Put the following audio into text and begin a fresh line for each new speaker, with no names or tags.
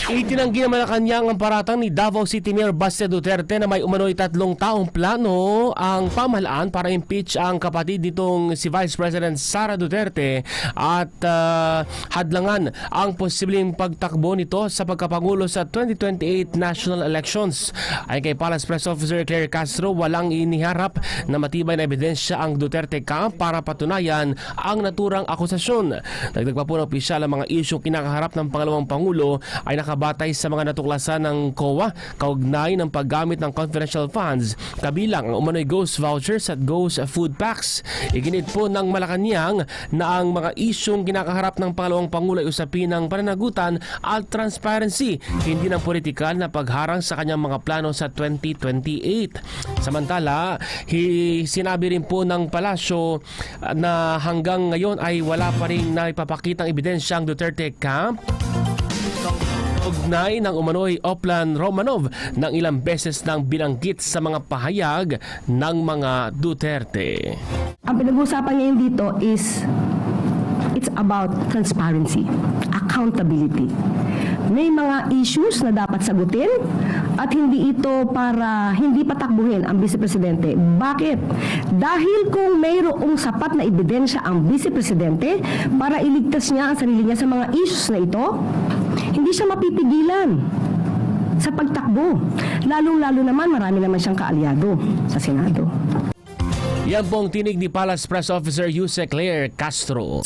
Itinanggi naman na kanyang ang paratang ni Davao City Mayor Baste Duterte na may umano'y 3 taong plano ang pamahalaan para impeach ang kapatid nitong si Vice President Sara Duterte at hadlangan ang posibleng pagtakbo nito sa pagkapangulo sa 2028 national elections. Ayon kay Palace Press Officer Claire Castro, walang iniharap na matibay na ebidensya ang Duterte camp para patunayan ang naturang akusasyon. Dagdag pa po ng opisyal, ang mga isyong kinakaharap ng pangalawang pangulo ay nakabatay sa mga natuklasan ng COA kaugnay ng paggamit ng confidential funds, kabilang ang umano'y ghost vouchers at ghost food packs. Iginit po ng Malacanang na ang mga isyong kinakaharap ng pangalawang pangulo ay usapin ng pananagutan at transparency, hindi ng politikal na pagharang sa kanyang mga plano sa 2028. Samantala, sinabi rin po ng palasyo na hanggang ngayon ay wala pa rin na ipapakitang ebidensya ang Duterte camp ugnay ng umano'y Oplan Romanov ng ilang beses nang binanggit sa mga pahayag ng mga Duterte.
Ang pinag-uusapan ngayon dito is it's about transparency, accountability. May mga issues na dapat sagutin at hindi ito para hindi patakbuhin ang Vice Presidente. Bakit? Dahil kung mayroong sapat na ebidensya ang Vice Presidente para iligtas niya ang sarili niya sa mga issues na ito, hindi siya mapipigilan sa pagtakbo. Lalong-lalo naman, marami naman siyang kaalyado sa Senado.
Yan pong tinig ni Palace Press Officer Yuse Claire Castro.